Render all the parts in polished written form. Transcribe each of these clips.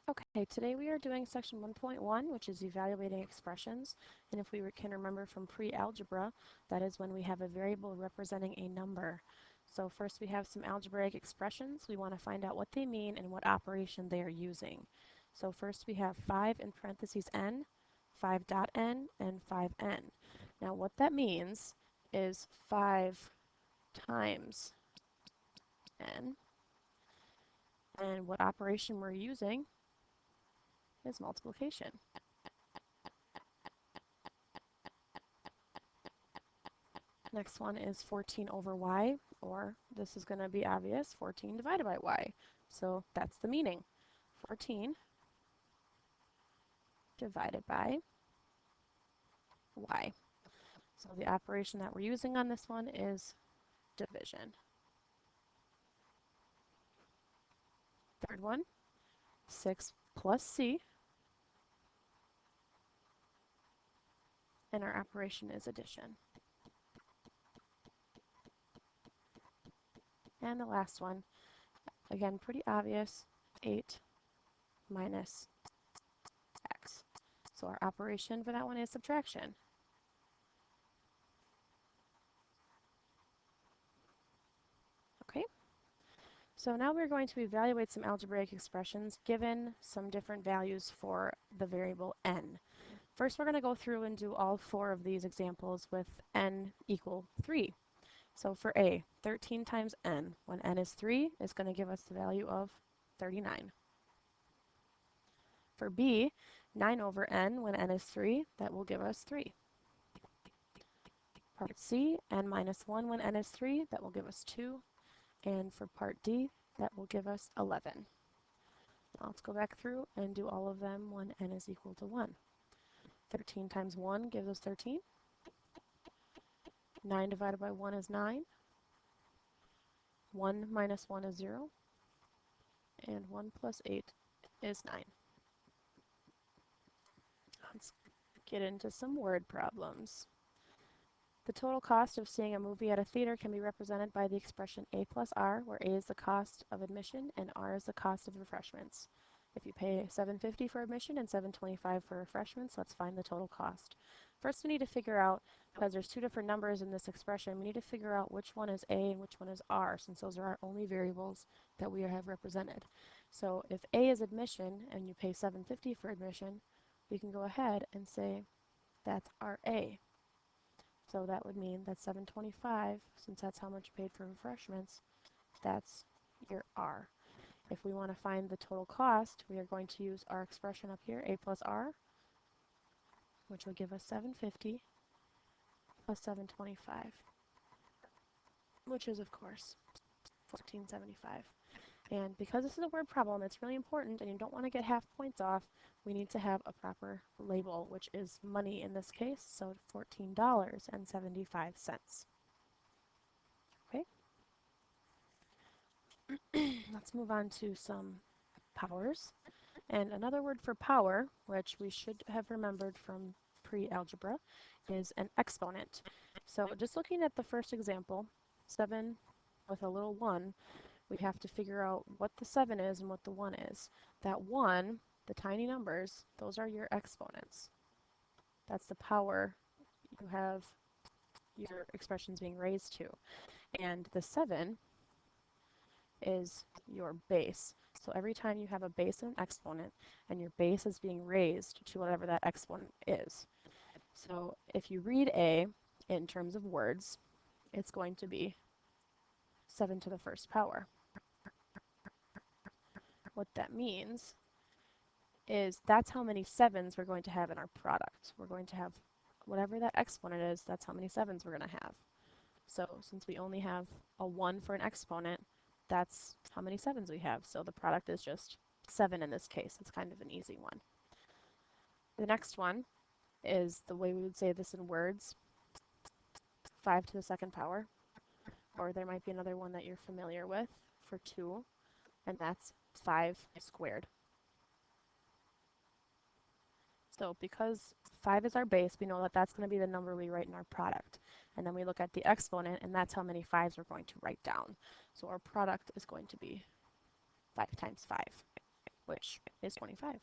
Okay, today we are doing section 1.1, which is evaluating expressions. And if we can remember from pre-algebra, that is when we have a variable representing a number. So first we have some algebraic expressions. We want to find out what they mean and what operation they are using. So first we have 5 in parentheses n, 5 dot n, and 5n. Now what that means is 5 times n, and what operation we're using is multiplication. Next one is 14 over y, or this is going to be obvious, 14 divided by y. So that's the meaning. 14 divided by y. So the operation that we're using on this one is division. Third one, 6 plus c, and our operation is addition. And the last one, again pretty obvious, 8 minus x. So our operation for that one is subtraction. Okay, so now we're going to evaluate some algebraic expressions given some different values for the variable n. First, we're going to go through and do all 4 of these examples with n equal 3. So for a, 13 times n, when n is 3, is going to give us the value of 39. For b, 9 over n, when n is 3, that will give us 3. Part c, n minus 1 when n is 3, that will give us 2. And for part d, that will give us 11. Now let's go back through and do all of them when n is equal to 1. 13 times 1 gives us 13. 9 divided by 1 is 9. 1 minus 1 is 0. And 1 plus 8 is 9. Let's get into some word problems. The total cost of seeing a movie at a theater can be represented by the expression a plus r, where a is the cost of admission and r is the cost of refreshments. If you pay $7.50 for admission and $7.25 for refreshments, let's find the total cost. First, we need to figure out, because there's 2 different numbers in this expression, we need to figure out which one is a and which one is r, since those are our only variables that we have represented. So if a is admission and you pay $7.50 for admission, we can go ahead and say that's our a. So that would mean that $7.25, since that's how much you paid for refreshments, that's your r. If we want to find the total cost, we are going to use our expression up here, a plus r, which will give us $7.50 plus $7.25, which is, of course, $14.75. And because this is a word problem, it's really important, and you don't want to get half points off, we need to have a proper label, which is money in this case, so $14.75. Okay? Let's move on to some powers. And another word for power, which we should have remembered from pre-algebra, is an exponent. So just looking at the first example, 7 with a little 1, we have to figure out what the 7 is and what the 1 is. That 1, the tiny numbers, those are your exponents. That's the power you have your expressions being raised to. And the 7 is your base. So every time you have a base and an exponent, and your base is being raised to whatever that exponent is. So if you read a in terms of words, it's going to be 7 to the first power. What that means is that's how many 7s we're going to have in our product. We're going to have whatever that exponent is, that's how many 7s we're going to have. So since we only have a 1 for an exponent, that's how many 7s we have. So the product is just 7 in this case. It's kind of an easy one. The next one is the way we would say this in words, 5 to the second power. Or there might be another one that you're familiar with for 2, and that's 5 squared. So because 5 is our base, we know that that's going to be the number we write in our product. And then we look at the exponent, and that's how many 5s we're going to write down. So our product is going to be 5 times 5. which is 25.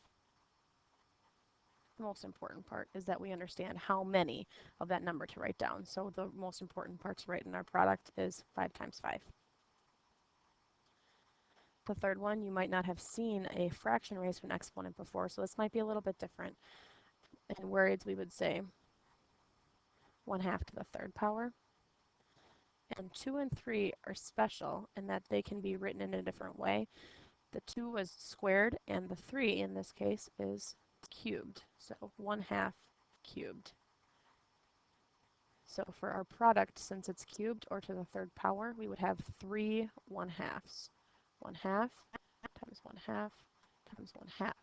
The most important part is that we understand how many of that number to write down. So the most important part to write in our product is 5 times 5. The third one, you might not have seen a fraction raised to an exponent before, so this might be a little bit different. In words, we would say 1/2 to the third power. And 2 and 3 are special in that they can be written in a different way. The 2 was squared, and the 3 in this case is cubed. So 1/2 cubed. So for our product, since it's cubed or to the third power, we would have 3 1/2s. 1/2 times 1/2 times 1/2.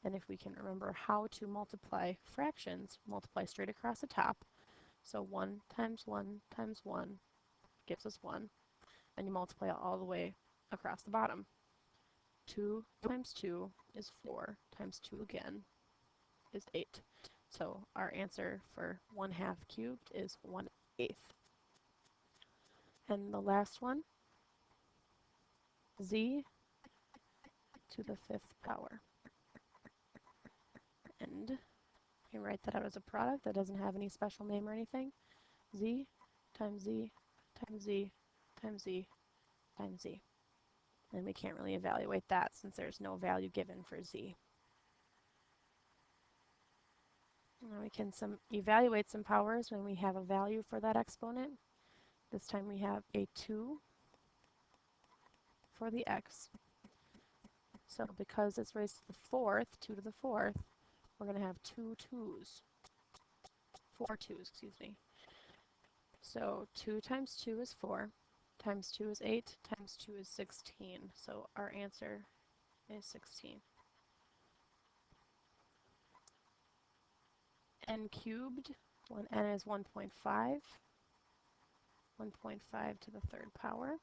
And if we can remember how to multiply fractions, multiply straight across the top. So 1 times 1 times 1 gives us 1. And you multiply it all the way across the bottom. 2 times 2 is 4 times 2 again is 8. So our answer for 1/2 cubed is 1/8. And the last one, z to the 5th power. And you can write that out as a product that doesn't have any special name or anything. Z times z times z times z times z. And we can't really evaluate that since there's no value given for z. Now we can evaluate some powers when we have a value for that exponent. This time we have a 2 for the x. So because it's raised to the 4th, 2 to the 4th, we're going to have 2 2's. 4 2's, excuse me. So 2 times 2 is 4, times 2 is 8, times 2 is 16. So our answer is 16. N cubed, when n is 1.5, 1.5 to the 3rd power.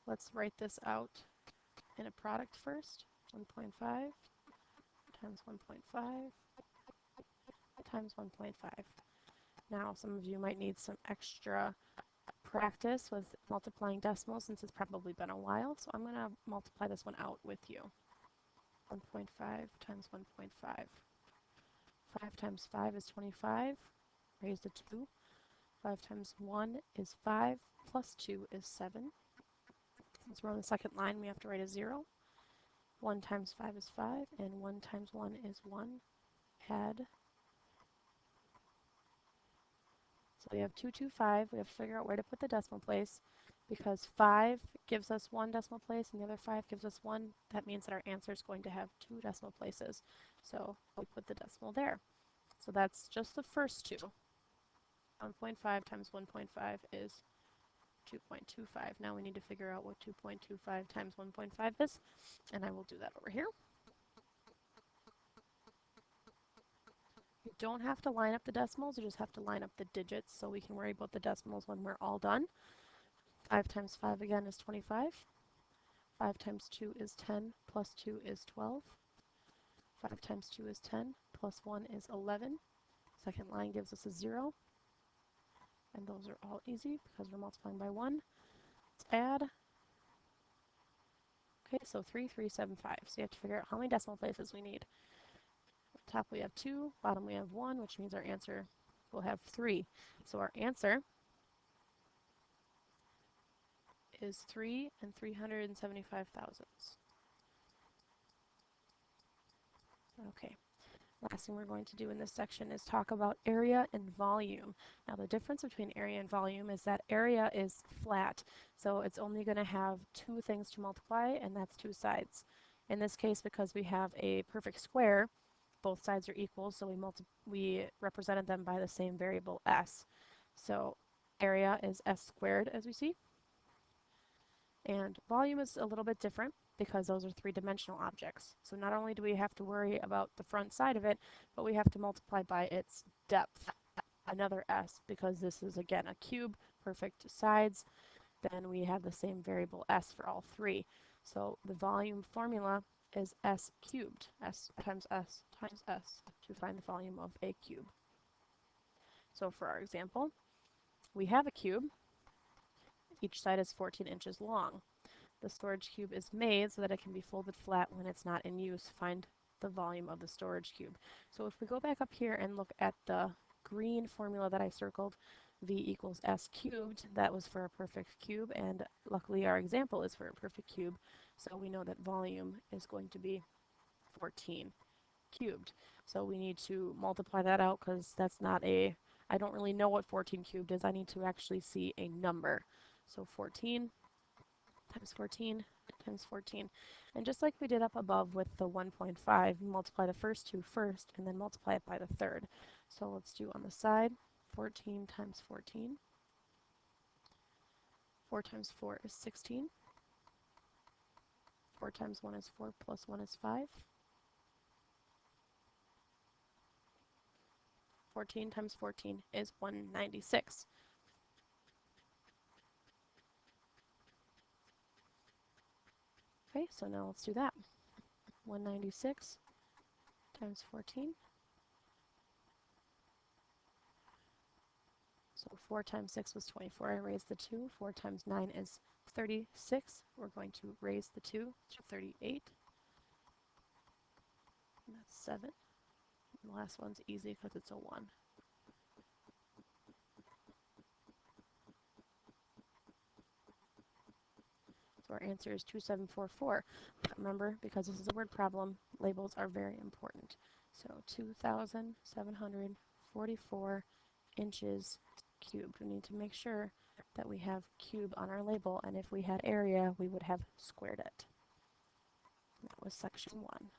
Let's write this out in a product first. 1.5 times 1.5 times 1.5. Now some of you might need some extra practice with multiplying decimals since it's probably been a while, so I'm going to multiply this one out with you. 1.5 times 1.5. 5 times 5 is 25, raised to 2. 5 times 1 is 5, plus 2 is 7. Since we're on the second line, we have to write a 0. 1 times 5 is 5, and 1 times 1 is 1. Add. So we have 225. We have to figure out where to put the decimal place. Because 5 gives us 1 decimal place and the other 5 gives us 1, that means that our answer is going to have 2 decimal places. So we put the decimal there. So that's just the first two. 1.5 times 1.5 is 2.25. Now we need to figure out what 2.25 times 1.5 is, and I will do that over here. You don't have to line up the decimals, you just have to line up the digits so we can worry about the decimals when we're all done. 5 times 5 again is 25. 5 times 2 is 10, plus 2 is 12. 5 times 2 is 10, plus 1 is 11. Second line gives us a 0. And those are all easy because we're multiplying by 1. Let's add. Okay, so 3375. So you have to figure out how many decimal places we need. At the top we have 2, bottom we have 1, which means our answer will have 3. So our answer is 3 and 375 thousandths. Okay. Last thing we're going to do in this section is talk about area and volume. Now the difference between area and volume is that area is flat, so it's only going to have two things to multiply, and that's two sides. In this case, because we have a perfect square, both sides are equal, so we represented them by the same variable s. So area is s squared, as we see. And volume is a little bit different because those are three-dimensional objects. So not only do we have to worry about the front side of it, but we have to multiply by its depth, another s, because this is again a cube, perfect sides. Then we have the same variable s for all three. So the volume formula is s cubed, s times s times s, to find the volume of a cube. So for our example, we have a cube. Each side is 14 inches long. The storage cube is made so that it can be folded flat when it's not in use. Find the volume of the storage cube. So if we go back up here and look at the green formula that I circled, V equals S cubed, that was for a perfect cube, and luckily our example is for a perfect cube, so we know that volume is going to be 14 cubed. So we need to multiply that out because that's not a, I don't really know what 14 cubed is. I need to actually see a number. So 14 times 14 times 14. And just like we did up above with the 1.5, multiply the first two first and then multiply it by the third. So let's do on the side 14 times 14. 4 times 4 is 16. 4 times 1 is 4 plus 1 is 5. 14 times 14 is 196. Okay, so now let's do that. 196 times 14. So 4 times 6 was 24. I raised the 2. 4 times 9 is 36. We're going to raise the 2 to 38. And that's 7. And the last one's easy because it's a 1. So our answer is 2744. But remember, because this is a word problem, labels are very important. So 2,744 inches cubed. We need to make sure that we have cube on our label, and if we had area, we would have squared it. That was section 1.